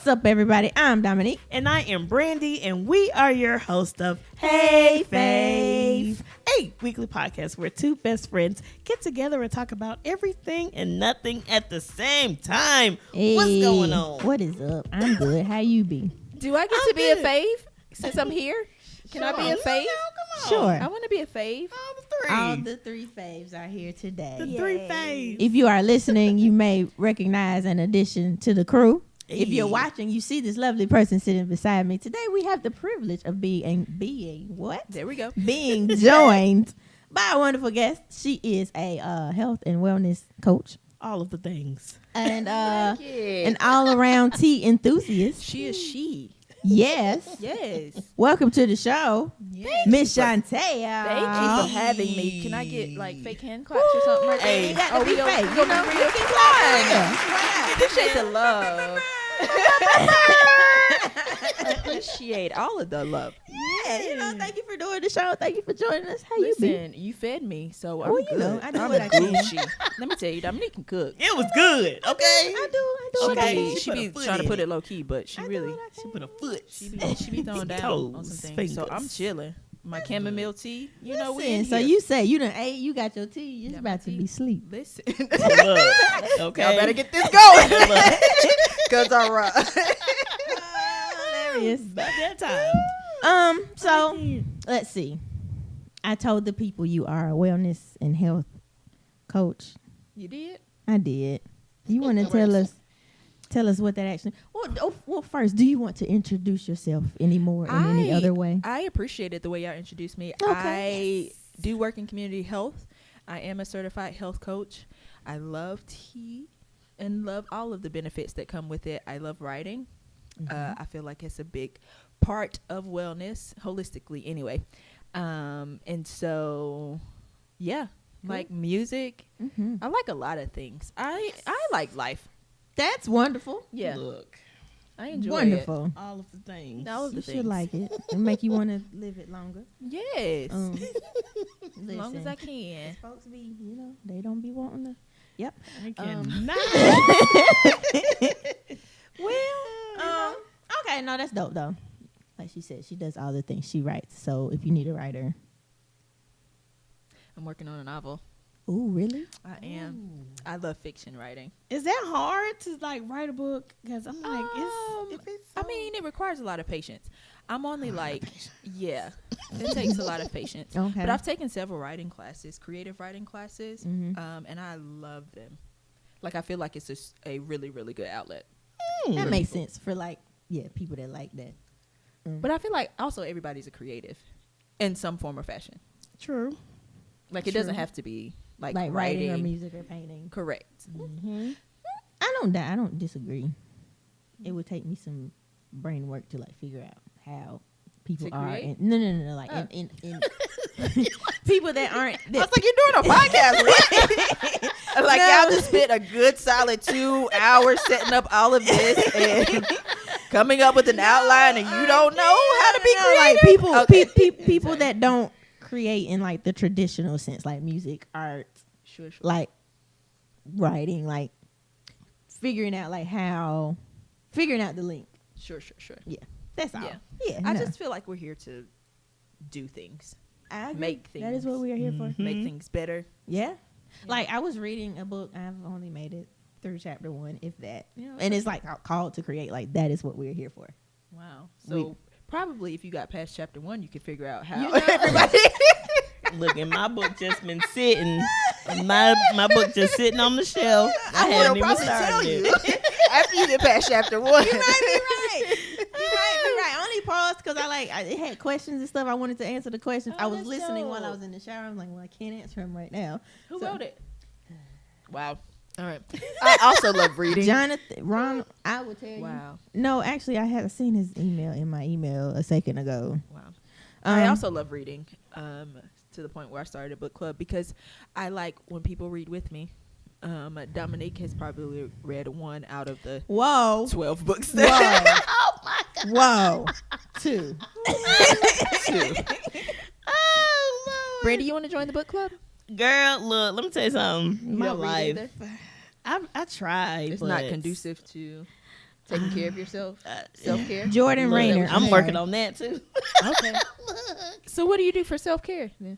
What's up, everybody? I'm Dominique. And I am Brandy, and we are your host of Hey Fave, a weekly podcast where two best friends get together and talk about everything and nothing at the same time. Hey, what's going on? What is up? I'm good. How you be? Do I get to be a fave since I'm here? Can I be a fave? Come on. Sure. I want to be a fave. All the three faves are here today. The three faves. If you are listening, you may recognize an addition to the crew. If you're watching, you see this lovely person sitting beside me. Today we have the privilege of being what? There we go. Being joined by a wonderful guest. She is a health and wellness coach All of the things. and an all-around tea enthusiast. She is she. Yes. Yes. Welcome to the show, Miss Shawntel. Thank you for having me. Can I get like fake hand claps or something right Hey. there? You got to be we gonna- fake. we You gonna know, be you real can fun. clap. Appreciate the love. Appreciate all of the love. Yeah, thank you for doing the show. Thank you for joining us. How you be? Listen, you fed me, so I'm Well, you good. know, I do I'm what I can. Gucci. Let me tell you, Dominique can cook. It was good, okay? I do She what I Okay. can. be, She she put be a foot trying to in put it. it low key, but she I do really what I can. She put a foot. she be throwing down on Toes, some things. So fingers. I'm chilling. My chamomile tea, you know, we Listen, in so here. you say you done ate, you got your tea, you just Got my about to tea. be asleep. Listen, Look, okay. y'all better get this going, Look, cause all right. Hilarious. about that time. So let's see. I told the people you are a wellness and health coach. You did? I did. You want to tell us what that actually? Well, first, do you want to introduce yourself anymore in any other way? I appreciated the way y'all introduced me. Okay. I do work in community health. I am a certified health coach. I love tea and love all of the benefits that come with it. I love writing. I feel like it's a big part of wellness, holistically anyway. And so, yeah, like music. Mm-hmm. I like a lot of things. I like life. That's wonderful. Yeah, Look, I enjoy Wonderful. all of the things. All of You the should things. like it and make you want to live it longer. it. Yes, As as long as I can. Folks be, they don't be wanting to. Yep. I cannot. Well, okay, no, that's dope though. Like she said, she does all the things. She writes. So if you need a writer, I'm working on a novel. ooh, really? I am. I love fiction writing. Is that hard to like write a book? Because I'm like, I mean, it requires a lot of patience. I'm only like, yeah, it takes a lot of patience. Okay. But I've taken several writing classes, creative writing classes, Mhm. and I love them. Like, I feel like it's just a really, really good outlet. That makes sense for people that like that. But I feel like also everybody's a creative in some form or fashion. true. Like, it doesn't have to be like writing or music or painting. Correct. Mm-hmm. I don't disagree. It would take me some brain work to like figure out how people To are. create? No. Like in people that aren't. I was like, you're doing a podcast, right? Like, No. y'all just spent a good solid 2 hours setting up all of this and coming up with an outline, and you don't know how to be like creative? Okay. people that don't create in like the traditional sense, like music, art, Sure. like writing, like figuring out the link. Sure. Yeah, that's all. Yeah. Yeah, I no. just feel like we're here to do things, I agree. make things. That is what we are here for. make things better. Yeah. Like I was reading a book. I've only made it through chapter 1, if that. And it's like called to create. Like that is what we're here for. Wow. So probably if you got past chapter 1, you could figure out how everybody. Look, and my book just been sitting. My book just sitting on the shelf. I haven't even started it. after you get past chapter 1. You might be right. I only paused because it had questions and stuff. I wanted to answer the questions. Oh, I was that's listening while I dope. was in the shower. I'm like, well, I can't answer them right now. Who So- wrote it? Wow. All right. I also love reading. Jonathan, Ron, I would tell you. Wow. No, actually, I had seen his email in my email a second ago. Wow. I also love reading to the point where I started a book club because I like when people read with me. Dominique has probably read 1 out of the Whoa. 12 books. Whoa. Oh my God. Whoa. 2. 2. Oh Lord. Brandy, you want to join the book club? Girl, look, let me tell you something. You My don't read life. either? I tried. It's but not conducive to. Taking care of yourself, self-care. Jordan Look, Raynor. I'm working on that too. Okay. So what do you do for self-care? Then?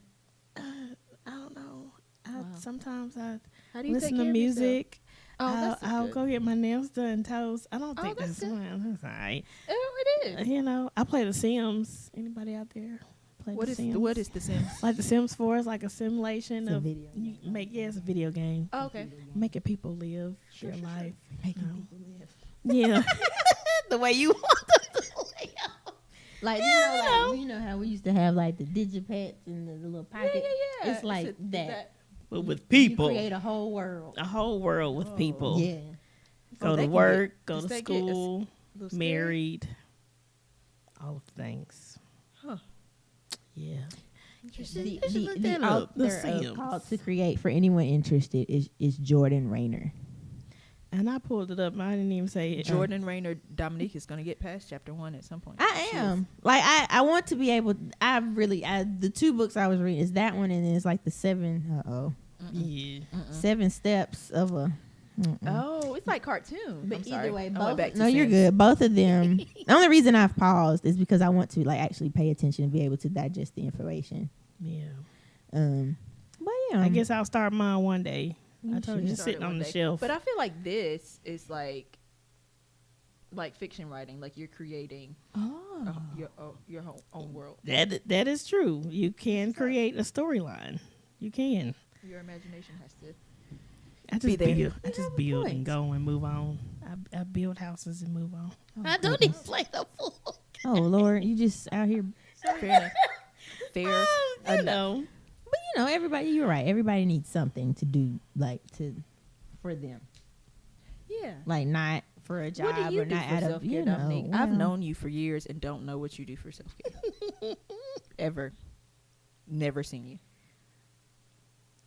I don't know. Sometimes I How do you listen take to care of yourself? music. Oh, I'll good. go get my nails done, toes. I don't Oh, think that's that's good. that's all right. Oh, it is. You know, I play The Sims. Anybody out there play What The is Sims? what is The Sims? Like The Sims 4 is like a simulation It's a of video you game. it's a video game. Oh, okay. Making people live their life. Making No. people live. Yeah. The way you want them to live. Like you know how we used to have like the digipets and the little pocket. Yeah. It's like that. But with You people. create a whole world. A whole world with people. Yeah. Go they to can work, get- go does to they get school, little scary? married. All of the things. Huh. Yeah. The, You should look the that up. The author Sims. of Called to Create, for anyone interested, is Jordan Raynor. And I pulled it up. I didn't even say it. Jordan Raynor Dominique is going to get past chapter 1 at some point. I am. Like, I want to be able, the 2 books I was reading is that one, and then it's like the 7 Yeah. steps of a. Oh, it's like cartoon. But I'm either sorry. way, I went both. back to No, you're Sims. good. Both of them. The only reason I've paused is because I want to like actually pay attention and be able to digest the information. Yeah. But yeah, I guess I'll start mine one day. I You told you, should. just sitting Started on one the day. shelf. But I feel like this is like fiction writing. Like you're creating your own world. That is true. You can create a storyline. You can. Your imagination has to. I just Be there. build. I You just have a build point. and go and move on. I build houses and move on. I don't even play the fool. Oh Lord, you just out here. Fair enough. Fair You enough. know. But you know, everybody. You're right. Everybody needs something to do, like for them, Yeah. like not for a job What do you or do not for out of self-care, you know. Dominique? I've well, known you for years and don't know what you do for self-care. Ever. Never seen you.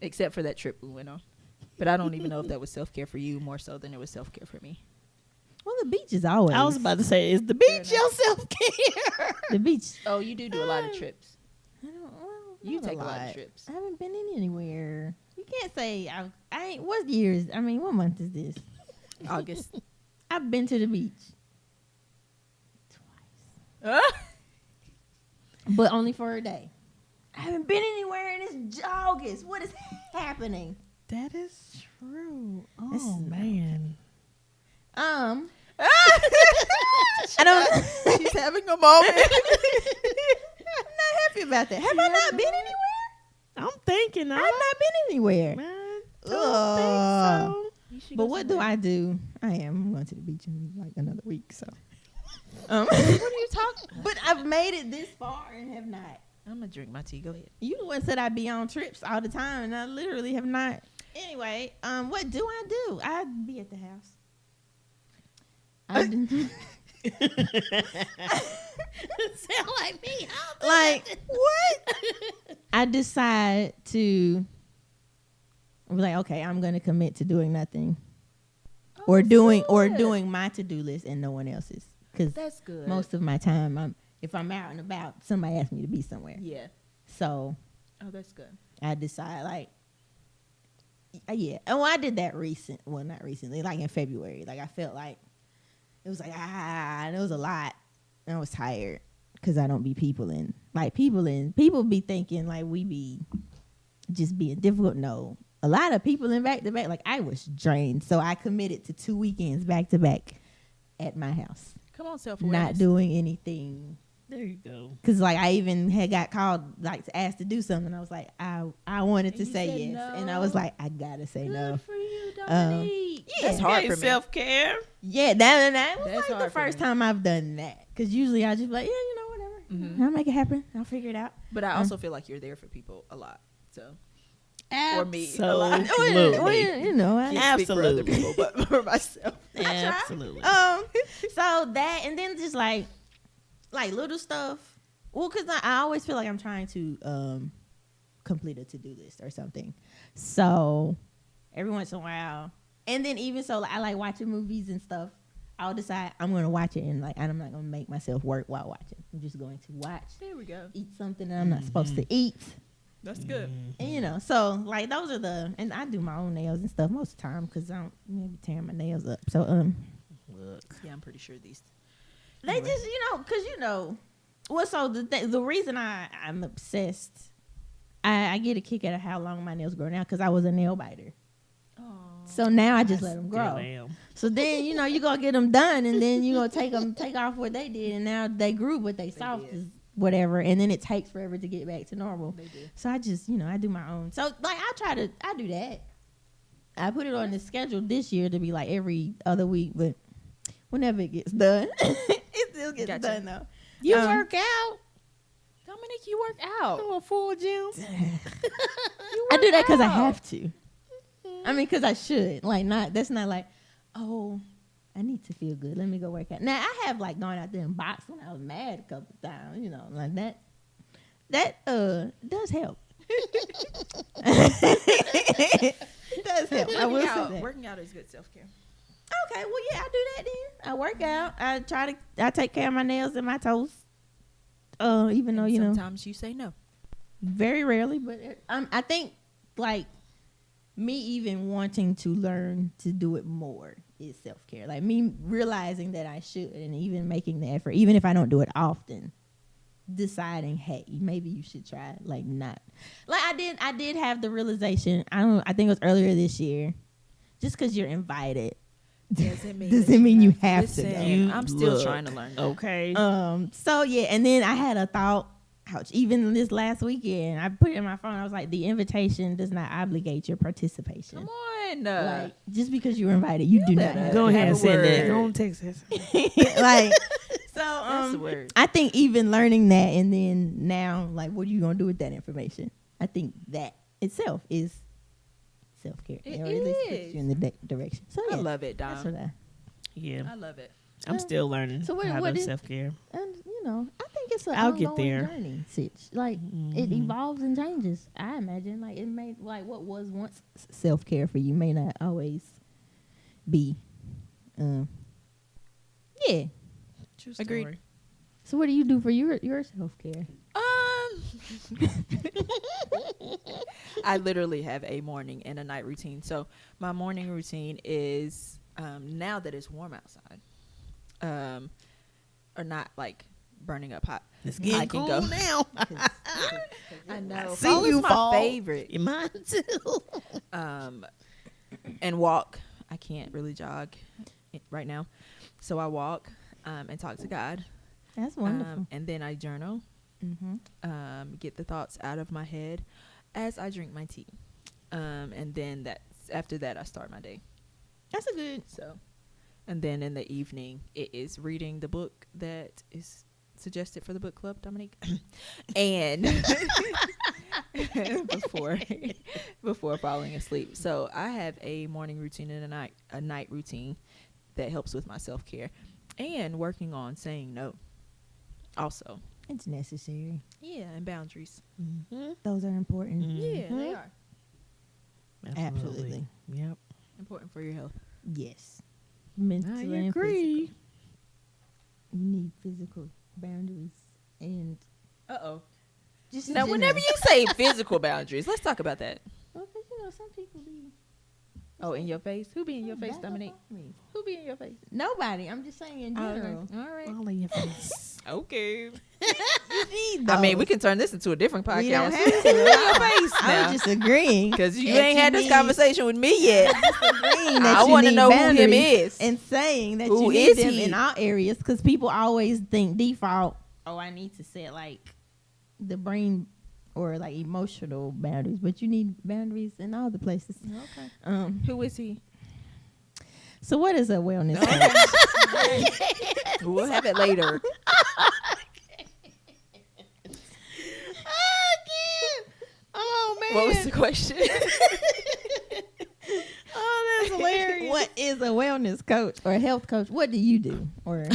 Except for that trip we went on. But I don't even know if that was self-care for you more so than it was self-care for me. Well, the beach is always. I was about to say, is the beach your self care? the beach. Oh, you do a lot of trips. I don't. Well, You not take a lot of trips. I haven't been in anywhere. You can't say I ain't. What years? I mean, what month is this? August. I've been to the beach twice, but only for a day. I haven't been anywhere, and it's August. What is happening? That is true. This Oh is- man. I don't. She's having a moment. I'm not happy about that. Have I not been anywhere? I'm thinking. I've not been anywhere. Man, Ugh. think so. But what do I do? I'm going to the beach in like another week. So, What are you talking about? but I've made it this far and have not. I'm going to drink my tea. Go ahead. You the one said I'd be on trips all the time, and I literally have not. Anyway, what do I do? I'd be at the house. Sound like me. Like what? I decide to be like, okay, I'm going to commit to doing nothing, or doing my to-do list and no one else's, because That's good. most of my time, if I'm out and about, somebody asks me to be somewhere. Yeah. So Oh, that's good. I decide, like, yeah. Oh, I did that not recently, like in February. Like I felt like it was like and it was a lot, and I was tired because I don't be peopling. Like people be thinking like we be just being difficult. No, a lot of people in back to back. Like I was drained, so I committed to 2 weekends back to back at my house, Come on, self-awareness. not doing anything. There you go. Cause like I even had got called like asked to do something. I was like I wanted to And you say said yes, no. and I was like I gotta say Good no. for you, Dominique. Yeah, That's hard for me. Self care. Yeah, that was That's like the hard for first me. time I've done that. Cause usually I just be like, yeah, you know, whatever. Mhm. I'll make it happen. I'll figure it out. But I also feel like you're there for people a lot. So Or me. Absolutely. Well, you know, can't speak for other Absolutely. people, but for myself. Absolutely. so that, and then just like little stuff. Well, cause I always feel like I'm trying to complete a to-do list or something. So every once in a while, and then even so, I like watching movies and stuff. I'll decide I'm gonna watch it, and like I'm not gonna make myself work while watching. I'm just going to watch, There we go. eat something that I'm not supposed to eat. That's good. And, you know, so like those are and I do my own nails and stuff most of the time because I don't maybe tearing my nails up. So look. Yeah, I'm pretty sure these. They just, because well, so the reason I'm obsessed, I get a kick out of how long my nails grow now because I was a nail biter. Oh. So now I just let them grow. Damn. So then you gonna get them done, and then you gonna take off what they did, and now they grew, but they soft did. as whatever, and then it takes forever to get back to normal. They do. So I just I do my own. So like I do that. I put it on the schedule this year to be like every other week, but whenever it gets done, it still gets done though. You work out? Dominique, you work out. I'm a full gym. I do that because I have to. I mean, because I should. Like, that's not like, oh, I need to feel good. Let me go work out. Now, I have like gone out there and boxed when I was mad a couple times. Like that. That does help. It does help. I will say that. Working out is good self-care. Okay, well, yeah, I do that then. I work out. I take care of my nails and my toes. Even though, sometimes you say no. very rarely, but I think like me even wanting to learn to do it more is self-care. Like me realizing that I should and even making the effort, even if I don't do it often, deciding, hey, maybe you should try like not. Like I did have the realization, I think it was earlier this year, just because you're invited doesn't mean you have to go. I'm still trying to learn that. Okay. So yeah, and then I had a thought, ouch, even this last weekend, I put it in my phone. I was like, the invitation does not obligate your participation. Come on. Like, just because you were invited, you do not have Go to. ahead and send that. word. Go on, Texas. Like, so That's the word. I think even learning that, and then now, like, what are you gonna do with that information? I think that itself is self-care. It or at least is. puts you in the direction. So yeah, I love it, that's Dom. what Yeah. I love it. I'm still learning So how what to is- self-care. and I think it's an I'll get ongoing there. journey. Like it evolves and changes. I imagine like it may like what was once self-care for you may not always be. Yeah. True Agreed. story. So what do you do for your self-care? I literally have a morning and a night routine. So my morning routine is now that it's warm outside, or not like burning up hot. It's I getting can cool go. now. I know. See Fall you is my fall. favorite. Mine too. And walk. I can't really jog right now, so I walk and talk to God. That's wonderful. And then I journal. Get the thoughts out of my head as I drink my tea. And then after that I start my day. That's a good. So, and then in the evening it is reading the book that is suggested for the book club, Dominique. And before falling asleep. So I have a morning routine and a night routine that helps with my self-care and working on saying no. Also, It's necessary. yeah, and boundaries. Those are important. Yeah, they are Absolutely. Yep. important for your health. Yes. Mental I and agree. physical. You need physical boundaries and just in Now, whenever general. you say physical boundaries, let's talk about that. Well, 'cause, some people be. Oh, in your face? Who be in your face, back up Dominique? on me. Who be in your face? Nobody. I'm just saying in general. All right. All in your face. Okay. You need I mean, those. we can turn this into a different podcast. We don't have Who's to. in your face I now? was just agreeing. Because you that ain't had this need- conversation with me yet. agreeing that I you want to need know who him boundaries is. and saying that Who you need is them he? in all areas because people always think default. Oh, I need to set like the brain or like emotional boundaries, but you need boundaries in all the places. Okay. Who is he? So what is a wellness coach? We'll have it later. Oh man. What was the question? Oh, that's hilarious. What is a wellness coach or a health coach? What do you do? Or how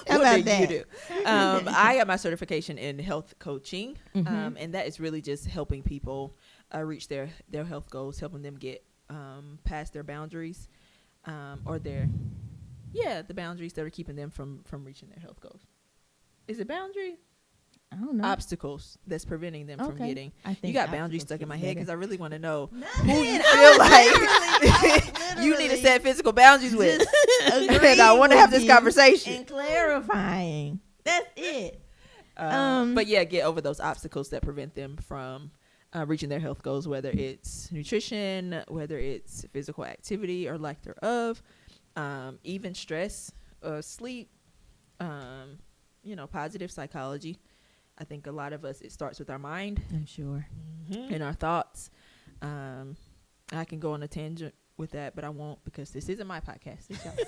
What about do that? you do? I got my certification in health coaching, and that is really just helping people reach their health goals, helping them get past their boundaries, or the boundaries that are keeping them from reaching their health goals. Is it boundary? I don't know. obstacles that's preventing them from getting. I think You got boundaries stuck in my head because I really want to know who you feel like you need to set physical boundaries with. And I want to have this conversation and clarifying. That's it. But yeah, get over those obstacles that prevent them from reaching their health goals, whether it's nutrition, whether it's physical activity or lack thereof, even stress, sleep, positive psychology. I think a lot of us, it starts with our mind. I'm sure. And our thoughts. I can go on a tangent with that, but I won't because this isn't my podcast. It's y'all's.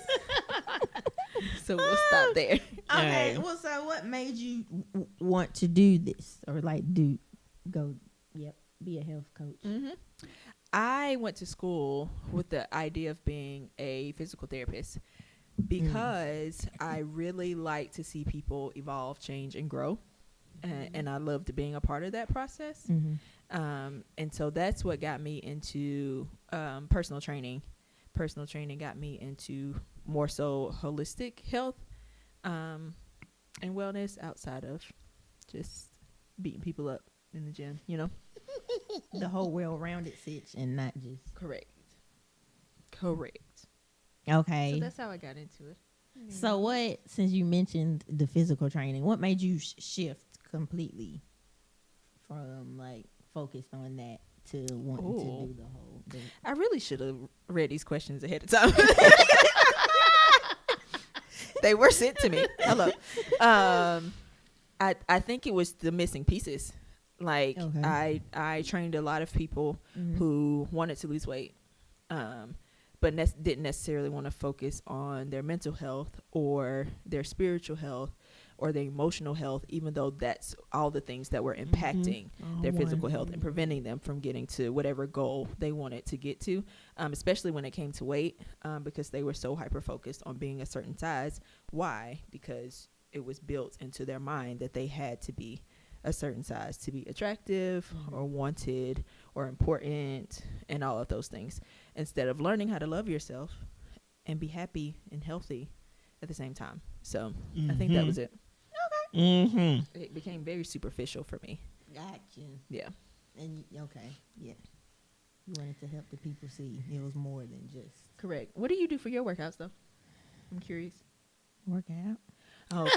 So we'll stop there. Okay. Well, so what made you want to do this or be a health coach? Mm-hmm. I went to school with the idea of being a physical therapist because I really like to see people evolve, change, and grow. And I loved being a part of that process. And so that's what got me into personal training. Personal training got me into more so holistic health and wellness outside of just beating people up in the gym, The whole well-rounded sitch and not just. Correct. Okay. So that's how I got into it. So since you mentioned the physical training, what made you shift completely from focused on that to wanting to do the whole thing? I really should have read these questions ahead of time. They were sent to me. Hello. I think it was the missing pieces. I trained a lot of people who wanted to lose weight, but didn't necessarily want to focus on their mental health or their spiritual health or their emotional health, even though that's all the things that were impacting their physical health and preventing them from getting to whatever goal they wanted to get to, especially when it came to weight, because they were so hyper-focused on being a certain size. Why? Because it was built into their mind that they had to be a certain size to be attractive or wanted or important and all of those things, instead of learning how to love yourself and be happy and healthy at the same time. So I think that was it. Okay. It became very superficial for me. Gotcha. Yeah. And you wanted to help the people see it was more than just. Correct. What do you do for your workouts though? I'm curious. Work out. Oh.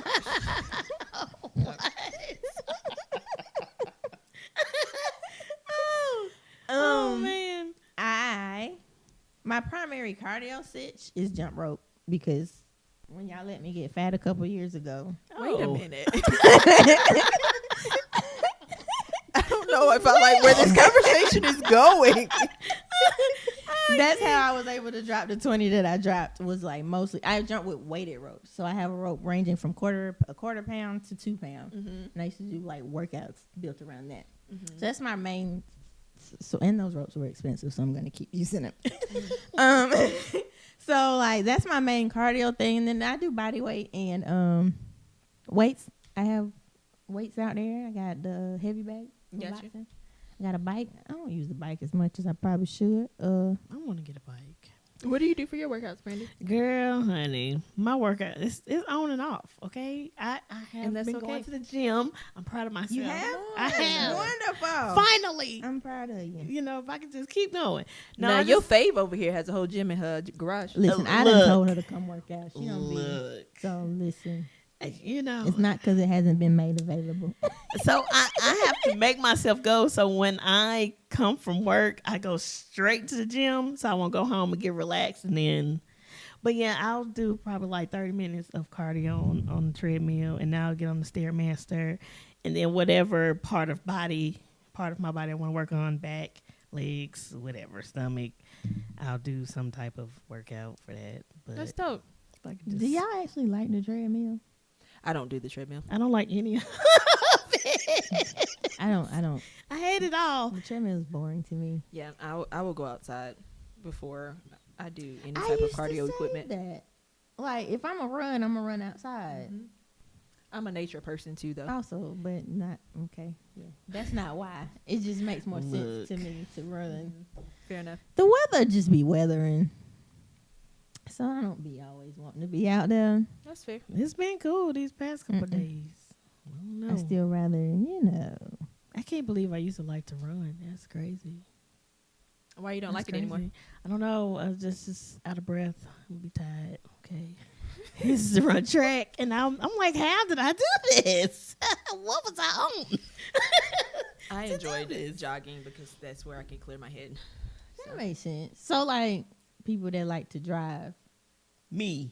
What? Oh man. My primary cardio sitch is jump rope because when y'all let me get fat a couple years ago. Wait a minute. I don't know if I like where this conversation is going. That's how I was able to drop the 20 that I dropped. Was mostly I jumped with weighted ropes, so I have a rope ranging from a quarter pound to 2 pounds, and I used to do workouts built around that. So that's my main. So and those ropes were expensive, so I'm gonna keep using them. So that's my main cardio thing, and then I do body weight and weights. I have weights out there. I got the heavy bag. Gotcha. I got a bike. I don't use the bike as much as I probably should. I want to get a bike. What do you do for your workouts, Brandy? Girl, honey, my workout is on and off. Okay, I have been going to the gym. I'm proud of myself. You have? I have. Wonderful. Finally, I'm proud of you. If I could just keep going. Now your Fave over here has a whole gym in her garage. Listen, I done told her to come work out. She don't Look. So listen. It's not because it hasn't been made available. So I have to make myself go. So when I come from work, I go straight to the gym. So I won't go home and get relaxed and then. But yeah, I'll do probably 30 minutes of cardio on the treadmill, and then I'll get on the Stairmaster, and then whatever part of my body I want to work on, back, legs, whatever, stomach, I'll do some type of workout for that. But That's dope. Do y'all actually like the treadmill? I don't do the treadmill. I don't like any of it. I don't. I hate it all. The treadmill is boring to me. Yeah, I will go outside before I do any type of cardio equipment. That. If I'm a run, I'm gonna run outside. I'm a nature person too, though. Also, but not okay. Yeah, that's not why. It just makes more sense to me to run. Fair enough. The weather just be weathering, so I don't be always wanting to be out there. That's fair. It's been cool these past couple days. don't know. I still rather, I can't believe I used to like to run. That's crazy. Why you don't That's like it anymore? crazy. I don't know. I was just out of breath. I'm gonna be tired. Okay. This is to run track, and I'm like, how did I do this? What was I on? I To enjoyed do this. jogging because that's where I can clear my head. That makes sense. So, like, people that like to drive. Me.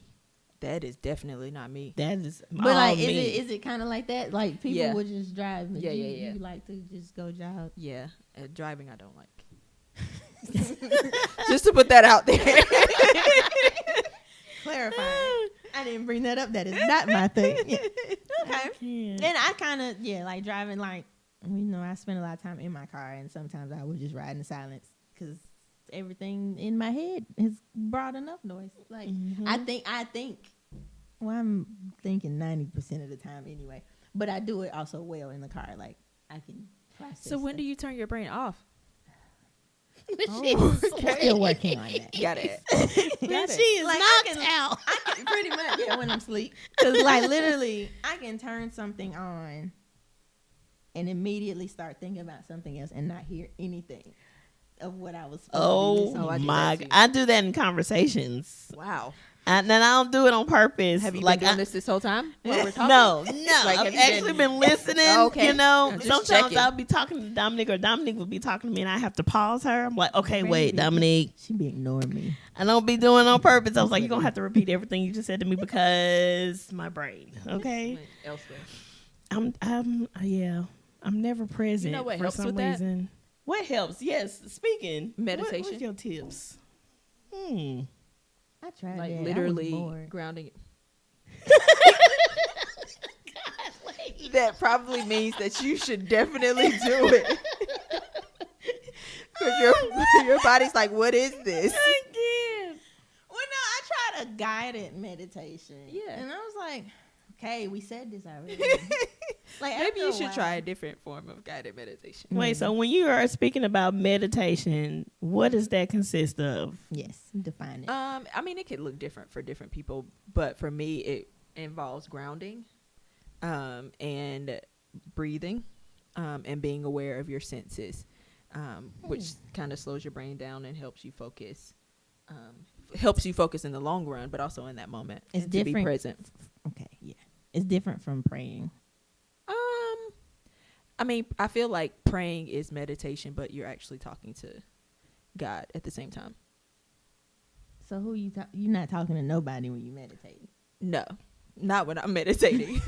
That is definitely not me. That is. But, all like, me. is it kind of like that? Like, people Yeah. would just drive. But Yeah, you, yeah. You like to just go jog. Yeah, driving I don't like. Just to put that out there. Clarifying. I didn't bring that up. That is not my thing. Yeah. Okay. can't. And I kind of, like driving, like, I spend a lot of time in my car, and sometimes I would just ride in silence because everything in my head has brought enough noise. Like, I think, well, I'm thinking 90% of the time anyway, but I do it also well in the car. Like, I can process. So when do you turn your brain off? I'm still working on that. Got it. When she is Like, knocked out. I can pretty much, when I'm asleep. Because, like, literally, I can turn something on and immediately start thinking about something else and not hear anything of what I was supposed to be Oh listening I to. do my! that too. I do that in conversations, Wow. and then I don't do it on purpose. Have you like been doing this whole time while we're talking? No. Like, I've have you actually been listening. Okay. Sometimes Just checking. I'll be talking to Dominic, or Dominic will be talking to me, and I have to pause her. I'm like, okay, wait, Baby. Dominic. She be ignoring me. I don't be doing it on purpose. I was like, you're gonna have to repeat everything you just said to me because my brain. Okay. Went elsewhere. I'm never present. You know what for helps some with that? reason. What helps? Yes, speaking. Meditation. What's your tips? I tried Like that. literally I was bored. grounding. That probably means that you should definitely do it. Because your body's like, what is this? Well, no, I tried a guided meditation. Yeah. And I was like, okay, we said this already. Like, Maybe after you a should while- try a different form of guided meditation. Wait, so when you are speaking about meditation, what does that consist of? Yes, define it. I mean, it could look different for different people, but for me, it involves grounding, and breathing, and being aware of your senses, which kind of slows your brain down and helps you focus. Helps you focus in the long run, but also in that moment. It's and to be different. present. Okay, yeah. It's different from praying. I mean, I feel like praying is meditation, but you're actually talking to God at the same time. So who you're not talking to nobody when you meditate. No, not when I'm meditating.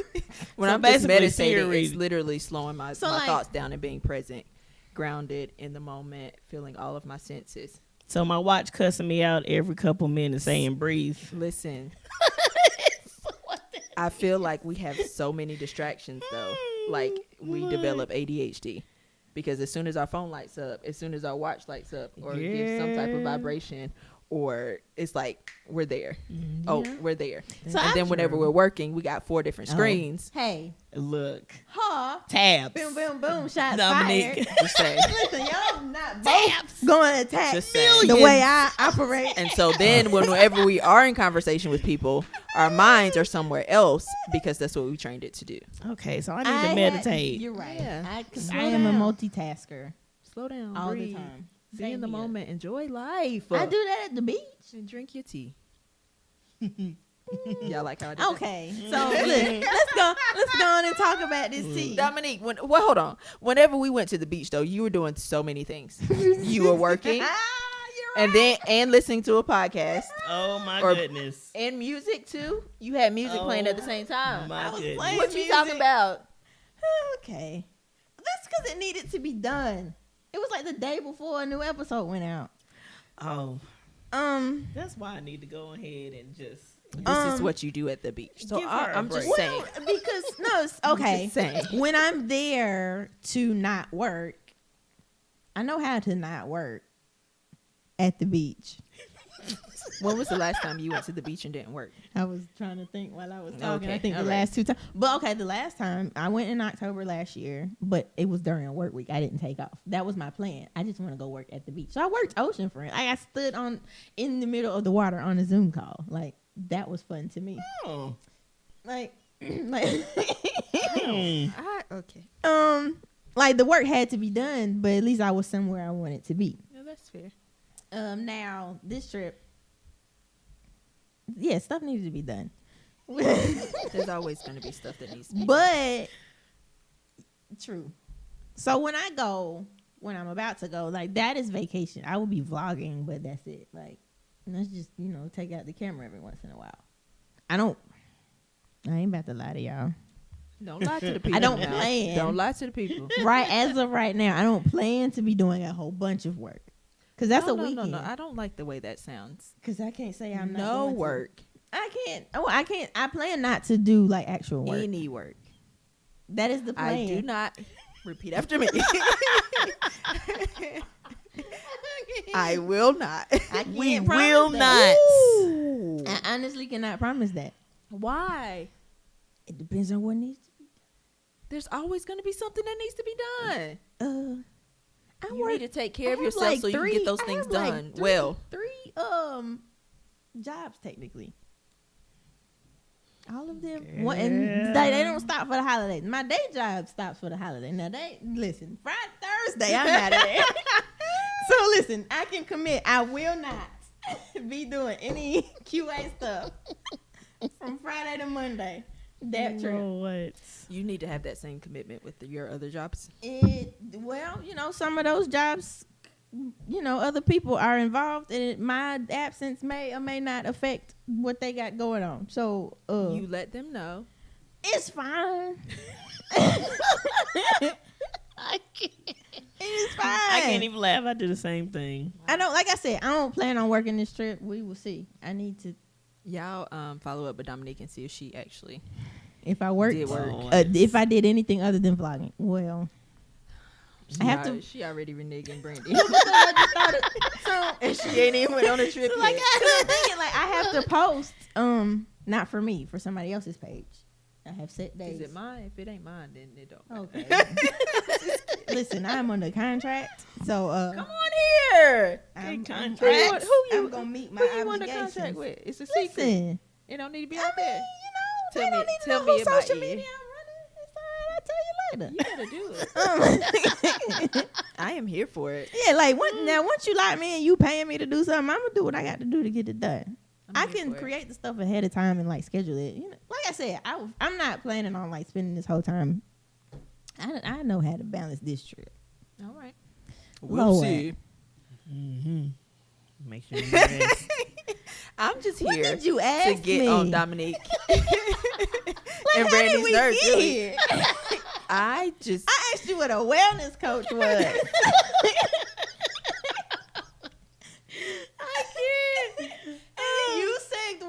When So I'm just basically meditating, Siri- it's literally slowing my like- thoughts down and being present, grounded in the moment, feeling all of my senses. So my watch cussing me out every couple minutes saying breathe. Listen, I feel like we have so many distractions though. Like we develop ADHD because as soon as our phone lights up, as soon as our watch lights up or gives some type of Yeah. vibration, or it's like we're there. Mm, Oh, yeah. we're there. So and then I'm whenever true. we're working, we got 4 different screens. Hey, Look. ha, Tabs. boom, boom, boom, shots Dominique. fired. Just saying. Listen, y'all not both Tabs. going to attack Just saying. the way I operate. And so then whenever we are in conversation with people, our minds are somewhere else because that's what we trained it to do. Okay, so I need to meditate. You're right. Yeah. Because Slow I am down. a multitasker Slow down. all breathe. the time. Be in the Same here. moment. Enjoy life. I do that at the beach. And drink your tea. Y'all like how I did that? Okay, so look, let's go on and talk about this tea. Dominique, hold on. Whenever we went to the beach, though, you were doing so many things. You were working, You're right. and listening to a podcast, Oh my Or- goodness. and music too. You had music playing at the same time. My was goodness. playing- What you music. talking about? Okay, that's because it needed to be done. It was like the day before a new episode went out. Oh, that's why I need to go ahead and just. This is what you do at the beach. So Give her a I'm just break. saying. Because no, okay. just saying. When I'm there to not work, I know how to not work at the beach. When was the last time you went to the beach and didn't work? I was trying to think while I was talking. Okay, I think the all right. last 2 times. But okay, the last time I went in October last year, but it was during a work week. I didn't take off. That was my plan. I just want to go work at the beach. So I worked oceanfront. I stood in the middle of the water on a Zoom call. Like that was fun to me. Oh. Like like, Okay. like the work had to be done, but at least I was somewhere I wanted to be. No, that's fair. Now this trip, yeah, stuff needs to be done. There's always going to be stuff that needs to be done. But true. So when I'm about to go, like that is vacation. I will be vlogging, but that's it. Like let's just, take out the camera every once in a while. I ain't about to lie to y'all. Don't lie to the people. I don't now. plan. Don't lie to the people. Right as of right now, I don't plan to be doing a whole bunch of work. Cause that's a weekend. No. I don't like the way that sounds. Cause I can't say I'm not no going work. To. I can't. Oh, I can't. I plan not to do like actual work. Any work. That is the plan. I do not. Repeat after me. I will not. We will not. Ooh. I honestly cannot promise that. Why? It depends on what needs to be There's always going to be something that needs to be done. done. You need to take care of have yourself like so you can get those things done. Three jobs technically. All of them. Girl. And they don't stop for the holidays. My day job stops for the holiday. Now listen, Friday, Thursday, I'm out of there. So listen, I can commit. I will not be doing any QA stuff from Friday to Monday. That trip. What? You need to have that same commitment with your other jobs. Some of those jobs, other people are involved, and my absence may or may not affect what they got going on. So you let them know. It's fine. I can't. It is fine. I can't even laugh. I do the same thing. I don't. Like I said, I don't plan on working this trip. We will see. I need to. Y'all follow up with Dominique and see if she actually If I worked, did work. if I did anything other than vlogging, well, I have to. She already reneging Brandy. So And she ain't even went on a trip like yet. I'm thinking, like I have to post, not for me, for somebody else's page. I have set days. Is it mine? If it ain't mine, then it don't. Okay. Listen, I'm under contract, so Come on here. I'm contract. I'm gonna meet my Who you on the obligations. contract with? It's a secret. Listen, It don't need to be I out there. mean, Tell they me- don't need to tell know me whose in my social ear. media I'm running. It's all right. I'll tell you later. You gotta do it. I am here for it. Yeah, like once you like me and you paying me to do something, I'm gonna do what I got to do to get it done. I I'm here can for it. create the stuff ahead of time and like schedule it. Like I said, I'm not planning on like spending this whole time. I know how to balance this trip. All right. We'll see. Mm-hmm. Make sure you rest. I'm just What here did you to ask get me? on Dominique Like, and how did Brandy's we nerves. get Really. here? I just I asked you what a wellness coach was. I can't. And you segued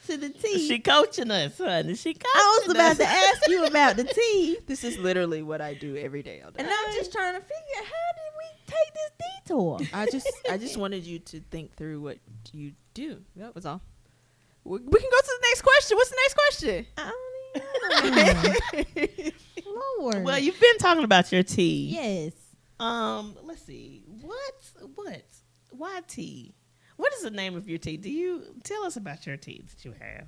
to the tea. She coaching us, honey. She coaching I was about us. to ask you about the tea. this is literally what I do every day all day. And I'm just trying to figure out, how did we take this detour? I just wanted you to think through what you do. That was all. We can go to the next question. What's the next question? I don't even know. Lord. Well, you've been talking about your tea. Yes. Let's see. What? Why tea? What is the name of your tea? Do you tell us about your tea that you have?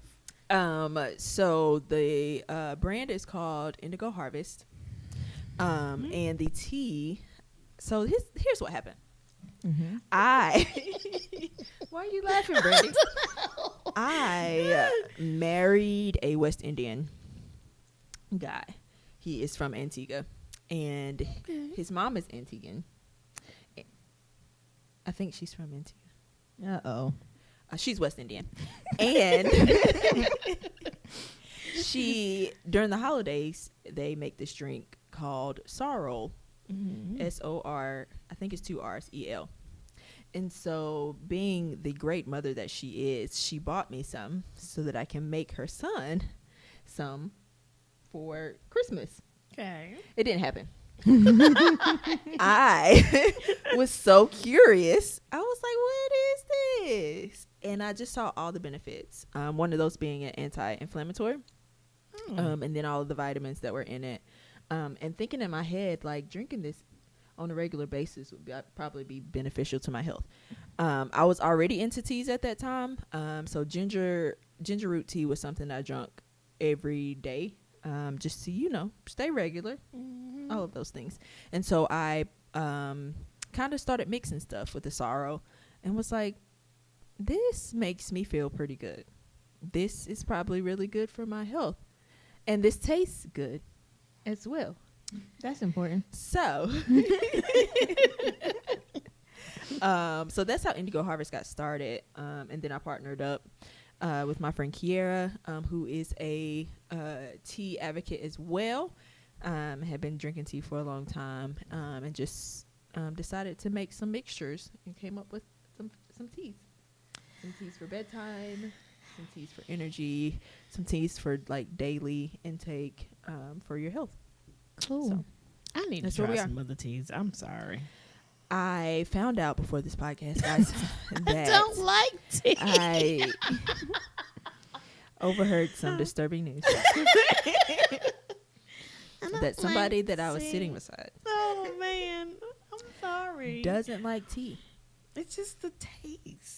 So the brand is called Indigo Harvest. And the tea. So here's what happened. Mm-hmm. Why are you laughing, Brandy? I married a West Indian guy. He is from Antigua, and his mom is Antiguan. I think she's from Antigua. Uh-oh. She's West Indian, and during the holidays they make this drink called sorrel. Mm-hmm. SOR, I think it's 2 R's, EL. And so, being the great mother that she is, she bought me some so that I can make her son some for Christmas. Okay. It didn't happen. I was so curious. I was like, what is this? And I just saw all the benefits. One of those being an anti-inflammatory. And then all of the vitamins that were in it. And thinking in my head, like, drinking this on a regular basis would probably be beneficial to my health. I was already into teas at that time. So ginger root tea was something I drank every day, just to stay regular, all of those things. And so I kind of started mixing stuff with the sorrel, and was like, this makes me feel pretty good. This is probably really good for my health, and this tastes good as well. That's important. So, so that's how Indigo Harvest got started. And then I partnered up with my friend Kiera, who is a tea advocate as well. Had been drinking tea for a long time, and just decided to make some mixtures and came up with some teas. Some teas for bedtime, some teas for energy, some teas for like daily intake for your health. Cool. So, I need to that's where try we are. some other teas. I'm sorry. I found out before this podcast, guys, that I don't like tea. I overheard some disturbing news that somebody that I was sitting beside Oh man, I'm sorry. doesn't like tea. It's just the taste.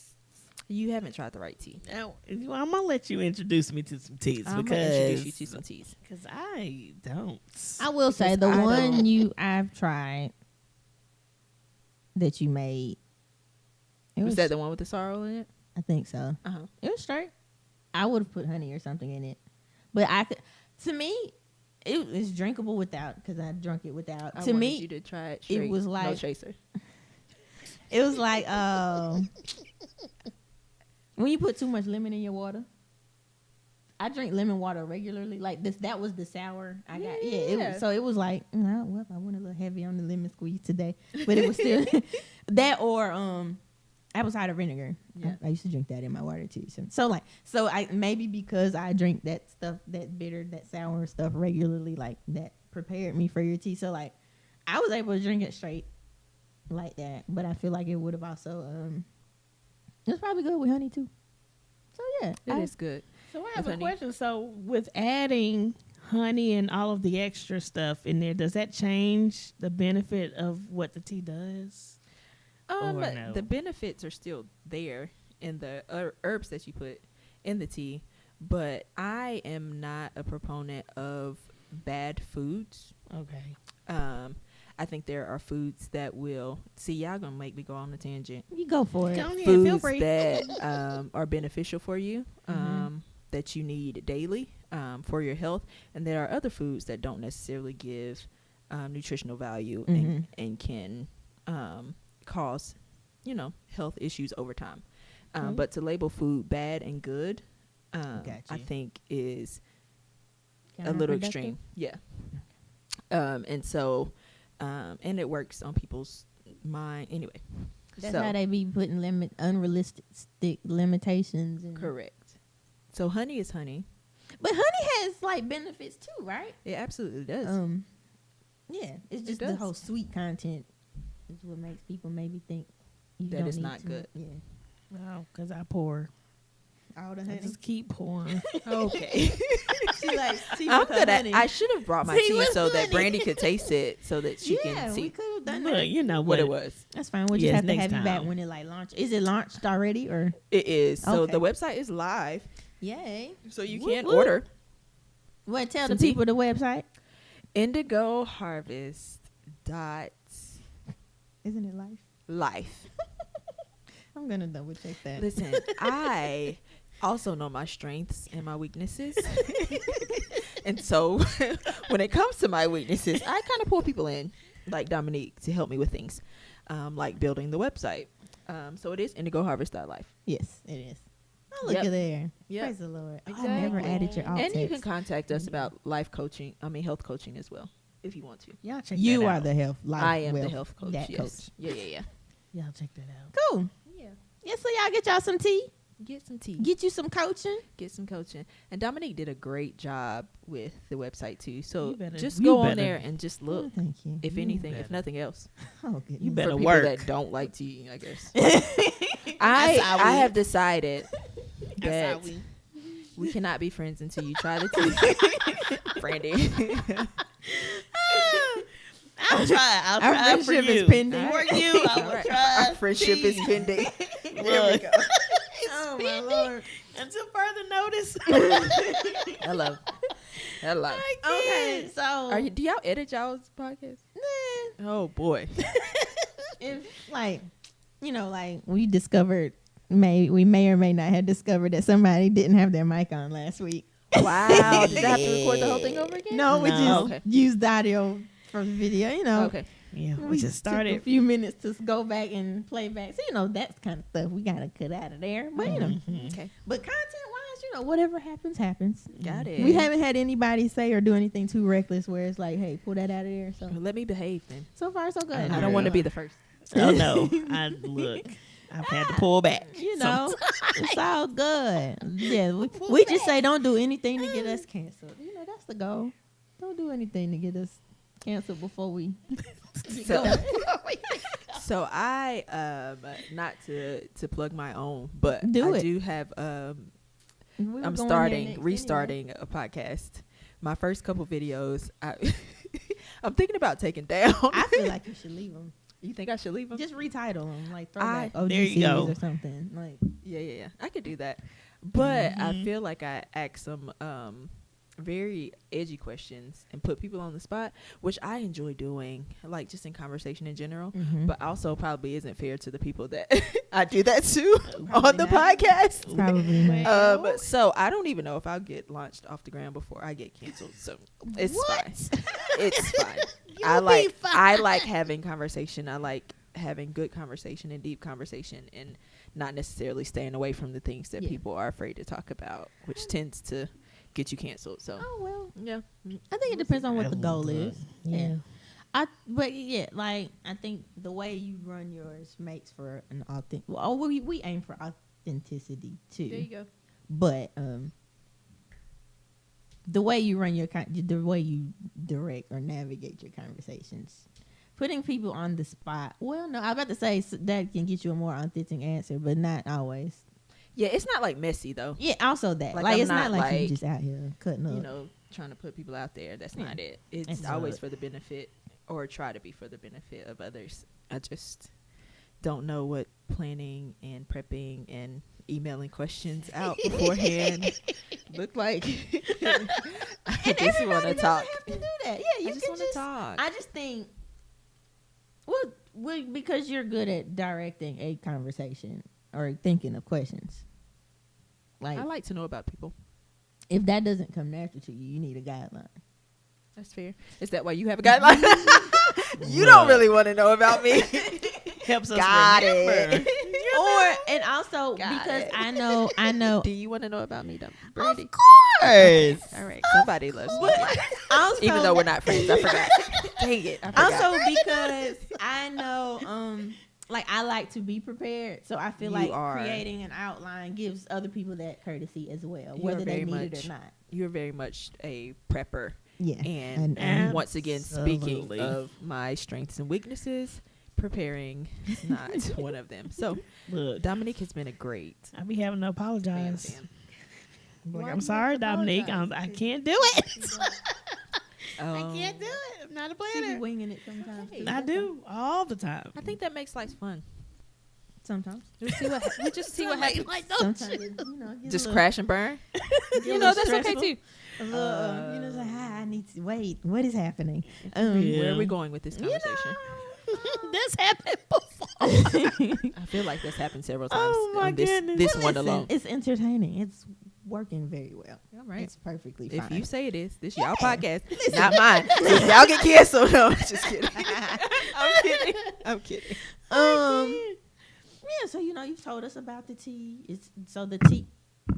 You haven't tried the right tea. Now, I'm gonna let you introduce me to some teas I'm gonna because introduce you to some teas. I don't. I will say the I one don't- I've tried that you made. It Was that the one with the sorrel in it? I think so. Uh huh. It was straight. I would have put honey or something in it, but I could. To me, it was drinkable without because I drunk it without. I To wanted me, you to try it. Straight, was no like- chaser. it was like when you put too much lemon in your water. I drink lemon water regularly. Like this, that was the sour I got. Yeah. So it was like, well, I went a little heavy on the lemon squeeze today, but it was still that or apple cider vinegar. Yeah. I used to drink that in my water too. So I maybe because I drink that stuff, that bitter, that sour stuff regularly, like that prepared me for your tea. So like I was able to drink it straight like that, but I feel like it would have also it was probably good with honey too. So yeah, It is good. So I have With a honey. question. So with adding honey and all of the extra stuff in there, does that change the benefit of what the tea does? Or no? The benefits are still there in the herbs that you put in the tea, but I am not a proponent of bad foods. Okay. I think there are foods that will see y'all gonna make me go on a tangent. you go for it. Go ahead, feel Foods free. that are beneficial for you, Mhm. that you need daily for your health, and there are other foods that don't necessarily give nutritional value and can cause health issues over time. Okay. But to label food bad and good, Gotcha. I think is a Counterproductive? little extreme. Yeah. And so, and it works on people's mind anyway. That's So, how they be putting unrealistic limitations. And correct. So honey is honey. But honey has like benefits too, right? It absolutely does. Yeah, it's just It the does. whole sweet content is what makes people maybe think you That don't it's need not to- good. Yeah, Wow, because I pour. all the I honey. just keep pouring. Okay. She likes tea I'm with her gonna. honey. I should have brought my See, tea what's so that honey? Brandy could taste it, so that she yeah, can we see could have done Look, that. you know what it was. That's fine. We'll just Yes, have to next have you back time. when it like launch. Is it launched already or? It is. So Okay. the website is live, Yay! so you Whoop, can whoop. order Well, tell Some the tea. people the website. Indigo Harvest Isn't it life? life. I'm gonna double check that. Listen, I also know my strengths and my weaknesses. And so when it comes to my weaknesses, I kind of pull people in, like Dominique, to help me with things, like building the website. So it is indigoharvest.life. Yes, it is. Oh, look Yep. at there. Yep. Praise the Lord. I never Exactly. added your alt And you can text. contact us about health coaching as well, if you want to. Y'all check You that are out. the health. Life, I am the wealth, health coach. that Yes. coach. Yeah. Y'all check that out. Cool. Yeah. Yeah, so y'all get y'all some tea. Get some tea. Get you some coaching. Get some coaching. And Dominique did a great job with the website too. So You better- just you go on better- there and just look. Oh, thank you. If You anything, if better. nothing else. Oh, goodness. You better For people work. that don't like tea, I guess. That's I how we- have decided That's how that we cannot be friends until you try the tea. Brandy. I'll try. I'll Our try for friendship you. is pending. For you, I All will right. try. Our friendship is tea. pending. Look. Oh Oh my Lord. Until further notice. Hello. Hello. Okay, so Do y'all edit y'all's podcast? Oh boy. if like, like we discovered, we may or may not have discovered that somebody didn't have their mic on last week. Wow. Did I have to record the whole thing over again? No, we No. just used the audio from the video. Okay. Yeah, we just took a started. few minutes to go back and play back. So that's kind of stuff we gotta cut out of there. But Okay. but content wise, whatever happens, happens. Got it. We haven't had anybody say or do anything too reckless where it's like, hey, pull that out of there. So Well, let me behave then. so far so good. I don't want to be the first. Oh no, I've had to pull back. It's all good. Yeah, we just say don't do anything to get us canceled. That's the goal. Don't do anything to get us canceled before we. So I not to plug my own, but Do I it. do have We were I'm going there next restarting a podcast. My first couple videos, I'm thinking about taking down. I feel like you should leave them. You think I should leave them? Just retitle them, like throwback OG There you series go. or something. Like Yeah. I could do that, but I feel like I asked some very edgy questions and put people on the spot, which I enjoy doing, like just in conversation in general. But also probably isn't fair to the people that I do that to on the podcast. probably not. So I don't even know if I'll get launched off the ground before I get canceled. So it's fine. It's fine. I like having conversation. I like having good conversation and deep conversation, and not necessarily staying away from the things that people are afraid to talk about, which tends to get you canceled. So Oh well, yeah, I think it depends on what the goal is. Yeah. I think the way you run yours makes for an authentic. Well, we aim for authenticity too. there you go. But the way you run the way you direct or navigate your conversations, putting people on the spot. Well, no, I was about to say that can get you a more authentic answer, but not always. Yeah, it's not like messy though. Yeah, also that. Like, Like I'm it's not not, like you like, just out here cutting up. Trying to put people out there. That's Yeah. not it. It's It's always not. for the benefit, or try to be for the benefit of others. I just don't know what planning and prepping and emailing questions out beforehand look like. I just want to talk. Have to do that. Yeah, you I just can want to talk. I just think, well, because you're good at directing a conversation or thinking of questions. Like, I like to know about people. if that doesn't come natural to you, you need a guideline. That's fair. Is that why you have a guideline? You don't really want to know about me. Helps us Got remember. And also Got because it. I know. Do you want to know about me, Brady? course. All right. Somebody loves me. Also, Even though we're not friends. I forgot. Dang it. I forgot. also because I know, like I like to be prepared, so I feel You like are. creating an outline gives other people that courtesy as well, You are whether they very need much- it or not. You're very much a prepper. Yeah, And once again, speaking Absolutely. of my strengths and weaknesses, preparing is not one of them. So Look, Dominique has been a great I be having to apologize. fan. Like, Why I'm do you sorry, have to Dominique. apologize? I can't do it. I Um, can't do it. I'm not a she be planner. winging it sometimes. too. I do all the time. I think that makes life fun. Sometimes. We just see what happens. Like, Sometimes it, gets Just a little- crash and burn. get a You little know, that's okay stressful. too. A little, it's like, I need to wait. What is happening? Yeah. Where are we going with this You conversation? This happened before. I feel like this happened several times. Oh, my on this, goodness. This Well, one listen, alone. It's entertaining. It's working very well. All right. It's perfectly If fine. you say it is, this y'all podcast, not mine. So if y'all get canceled, no, just kidding. I'm kidding. Yeah, so you've told us about the tea. The tea,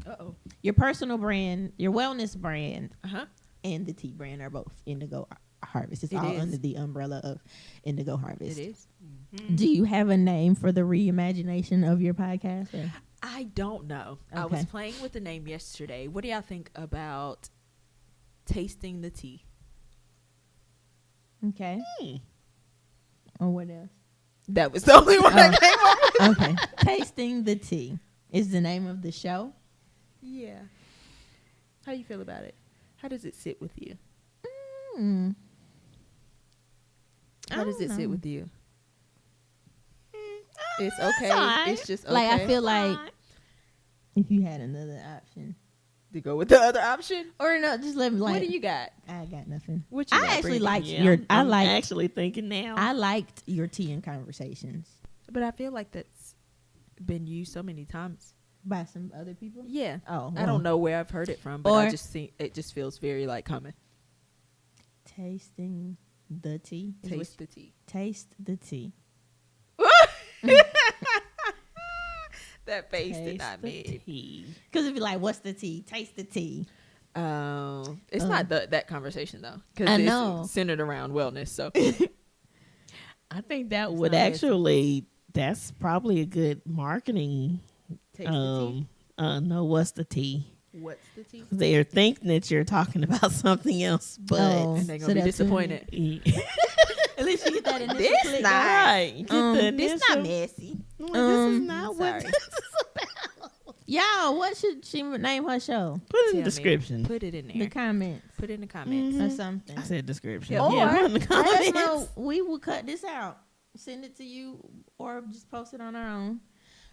Uh-oh. your personal brand, your wellness brand, Uh-huh. and the tea brand are both Indigo Harvest. It's It all is. under the umbrella of Indigo Harvest. It is. Do you have a name for the reimagination of your podcast? Or? I don't know. I was Okay. playing with the name yesterday. What do y'all think about tasting the tea? Okay. Or what else? That was the only one that came up. Okay. Tasting the Tea is the name of the show. Yeah. How you feel about it? How does it sit with you? How does it sit with you? It's okay. alright. It's just okay. Like I feel like If you had another option. To go with the other option? Or no, just let me like. What do you got? I got nothing. What you got, I actually Brittany? liked Yeah, your. I'm actually thinking now. I liked your tea and conversations But I feel like that's been used so many times. by some other people. Yeah. Oh, I don't know where I've heard it from, but Or- I just think it just feels very like common. Tasting the tea. Is what Taste the tea. taste the tea. That face did Taste not the mean. tea. Because it'd be like, what's the tea? Taste the tea. It's not that conversation though, because I it's know. centered around wellness. So I think that It's would not actually, that's probably a good marketing. taste the tea. No, what's the tea? What's the tea? They're thinking that you're talking about something else, but Oh. And they're So gonna be that's disappointed. At least you get that initial This click. not- right. Get the This not initial- messy. Like, this is Um, not what sorry. this is about. Y'all, what should she name her show? Put it in Tell the me. description. Put it in The there. comments Put it in the comments. or something. I said description. Yeah. Yeah, Or put in the let us comments. know. We will cut this out, send it to you, or just post it on our own.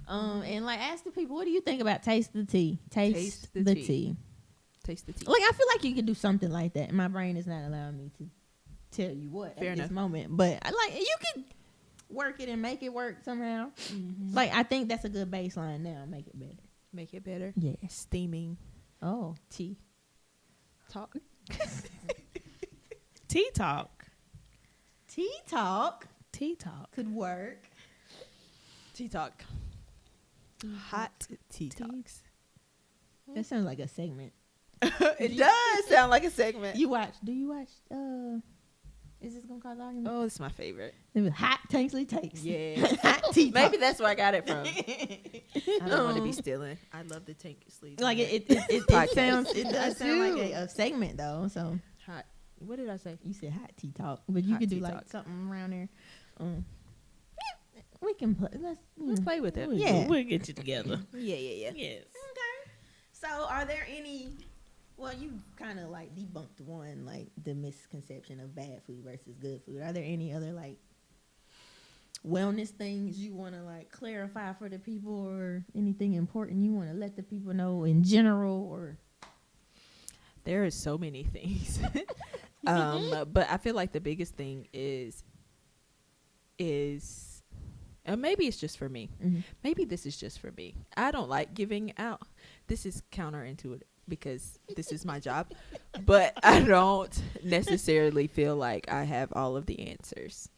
And like ask the people, what do you think about taste the tea? Taste the tea. Taste the tea. Like I feel like you could do something like that. My brain is not allowing me to tell you what Fair at enough. this moment, but I like you can work it and make it work somehow. Mm-hmm. Like I think that's a good baseline now. Make it better. Make it better. Yeah. Steaming Oh, tea. Talk. Tea talk. tea talk Tea talk. could work. Tea talk. Hot tea talks. That sounds like a segment. It does sound like a segment. You watch? Do you watch? Is this gonna cause argument? Oh, it's my favorite. Hot Tanksley takes. Yeah. Hot tea. Maybe talk. that's where I got it from. I don't want to be stealing. I love the tank sleeves. Like it Podcast. sounds. It I does sound like do. a segment though. So Hot. What did I say? you said hot tea talk, but you Hot could do tea like talk. something around there. Yeah, we can play. Let's play with it. Yeah. We'll get you together. Yeah. Yes. Okay. So, are there any? Well, you kind of like debunked one, like the misconception of bad food versus good food. Are there any other like wellness things you want to like clarify for the people, or anything important you want to let the people know in general, or? There are so many things. But I feel like the biggest thing is and maybe it's just for me. Mm-hmm. Maybe this is just for me. I don't like giving out. This is counterintuitive because this is my job, but I don't necessarily feel like I have all of the answers.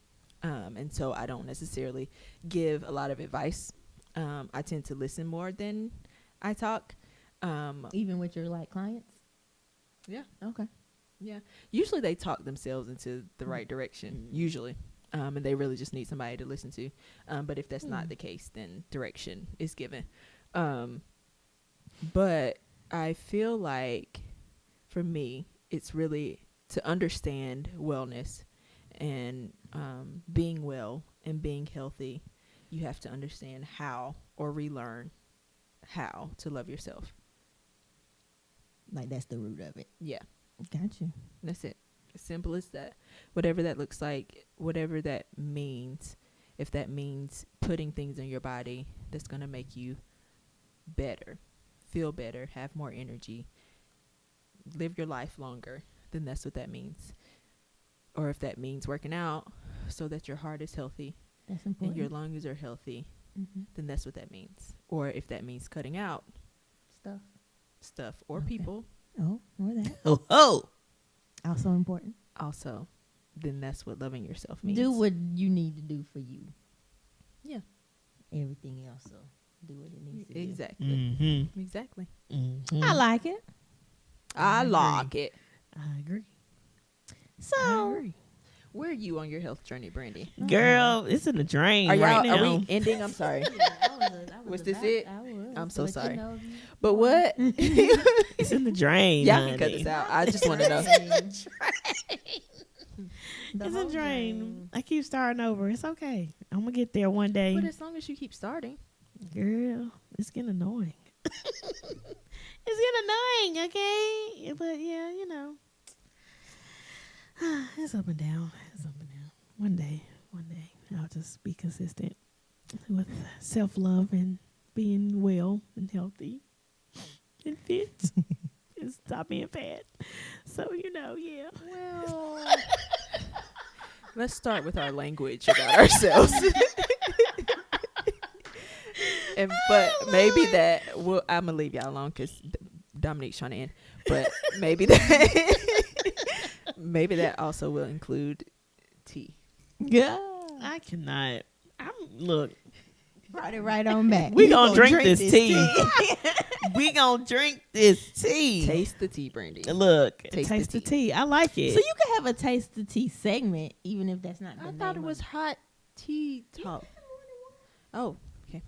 And so I don't necessarily give a lot of advice. I tend to listen more than I talk. Even with your like clients? Yeah. Okay. Yeah. Usually they talk themselves into the right direction, usually. And they really just need somebody to listen to. But if that's not the case, then direction is given. But I feel like for me, it's really to understand wellness and being well and being healthy. You have to understand how or relearn how to love yourself. Like that's the root of it. Yeah. Gotcha. That's it. As simple as that. Whatever that looks like, whatever that means, if that means putting things in your body that's going to make you better, feel better, have more energy, live your life longer, then that's what that means. Or if that means working out so that your heart is healthy That's and important. your lungs are healthy, Mm-hmm. then that's what that means. Or if that means cutting out stuff or Okay. people Oh, or that. Oh. Also important. also, then that's what loving yourself means. Do what you need to do for you. Yeah. Everything else will do what it needs to Exactly. Mm-hmm. Exactly. Mm-hmm. do. I like it. I agree. like it. I agree. So, Where are you on your health journey, Brandy? Girl, it's in the drain Are right y'all? now. Are we ending? I'm sorry. was this it? I was. I'm so let you sorry. know if you- But what? It's in the drain. Y'all can cut honey. this out. I just want to know. The It's whole a drain. I keep starting over. It's okay. I'm gonna get there one day. But as long as you keep starting. Girl, it's getting annoying. It's getting annoying, okay? But yeah, you know. It's up and down. It's up and down. One day, I'll just be consistent with self-love and being well and healthy. It fits. And stop being fat. So, yeah. Well, let's start with our language about ourselves. But maybe that I'm gonna leave y'all alone because Dominique trying to end. But maybe that also will include tea. Yeah. I cannot. Look. Brought it right on back. We gonna drink this tea. We gonna drink this tea. Taste the tea, Brandy. Look, Taste the tea. I like it. So you can have a taste the tea segment, even if that's not. I thought it was hot tea talk. Oh, okay.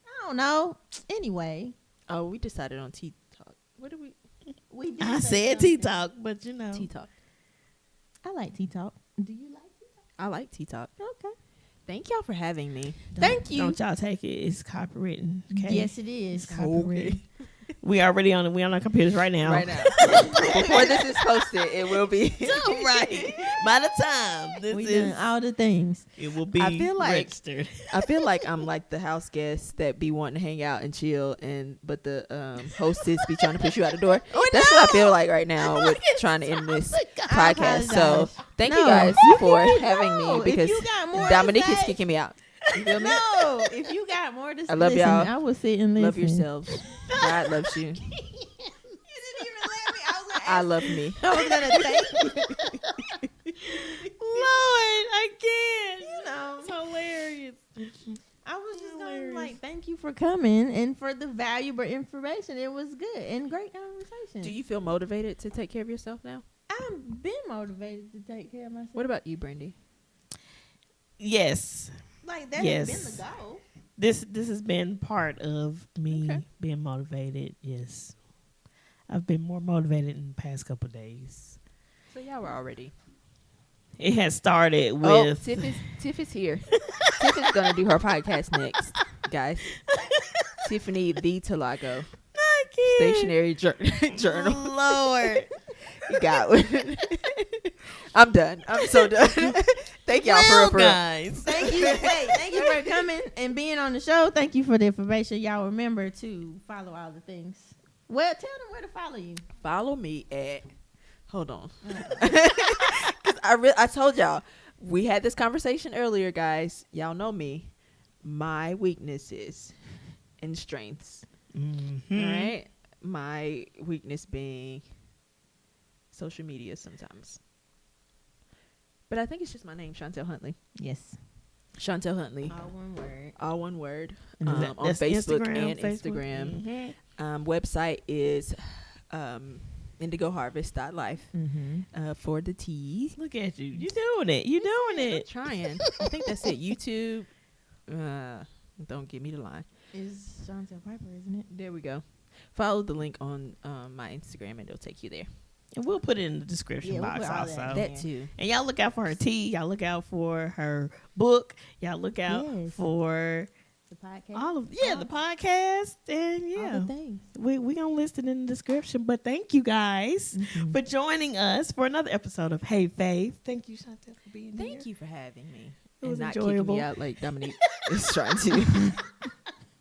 I don't know. Anyway, Oh, we decided on tea talk. What did we? we. Did I say said tea something. talk, but Tea talk. I like tea talk. Do you like tea I like tea talk. talk? Okay. Thank y'all for having me. Thank you. Don't y'all take it. It's copywritten. Okay? Yes, it is. It's copywritten. We already on it. We on our computers right now. Right now. Before this is posted, it will be. Right. By the time this We is, done all the things. it will be I feel like- registered. I feel like I'm like the house guest that be wanting to hang out and chill, but the hostess be trying to push you out the door. That's what I feel like right now with trying to end this podcast. So thank you No. guys You for can- having me no, if because you got more to Dominique is say- kicking me out. You feel me? No, if you got more to say, I love listen, y'all. I will sit and listen. Love yourselves. God loves you. You didn't even let me. I love me. I was gonna thank you. Lord, I can't. You know. It's hilarious. I was just gonna Hilarious. thank you for coming and for the valuable information. It was good and great conversation. Do you feel motivated to take care of yourself now? I've been motivated to take care of myself. What about you, Brandy? Yes. Like that Yes. has been the goal. This has been part of me Okay. being motivated. Yes. I've been more motivated in the past couple of days. So y'all were already. It has started with Oh, Tiff is here. Tiff is gonna do her podcast next, guys. Tiffany the Talago I can't. stationary journal. Lord. You got one. I'm done. I'm so done. Thank y'all Well, for real. guys. Thank you. Thank you for coming and being on the show. Thank you for the information. Y'all remember to follow all the things. Well, tell them where to follow you. Follow me at. Hold on. 'Cause I told y'all we had this conversation earlier, guys. Y'all know me. My weaknesses and strengths. Mm-hmm. All right. My weakness being social media sometimes. But I think it's just my name, Shawntel Huntley. Yes. Shawntel Huntley. All one word. All one word. And is that- On that's Facebook Instagram, and Facebook? Instagram. Mhm. Website is indigoharvest.life Mm-hmm. for the teas. Look at you. You doing it. You doing I'm it. trying. I think that's it. YouTube. Don't give me the line. Is Shawntel Piper, isn't it? There we go. Follow the link on my Instagram and it'll take you there. And we'll put it in the description Yeah, we'll box put all also. that. That too. And y'all look out for her tea. Y'all look out for her book. Y'all look out Yes. for The podcast. all of the podcast. And All yeah, the things. we gonna list it in the description. But thank you guys Mhm. for joining us for another episode of Hey Fave. Thank you, Shawntel, for being here. Thank you for having me. It was and not enjoyable. kicking me out like Dominique is trying to.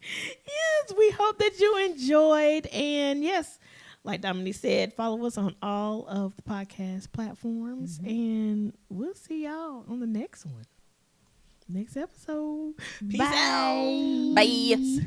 Yes, we hope that you enjoyed. And yes, like Dominique said, follow us on all of the podcast platforms. And we'll see y'all on the next one. Next episode. Peace Bye. out. Bye.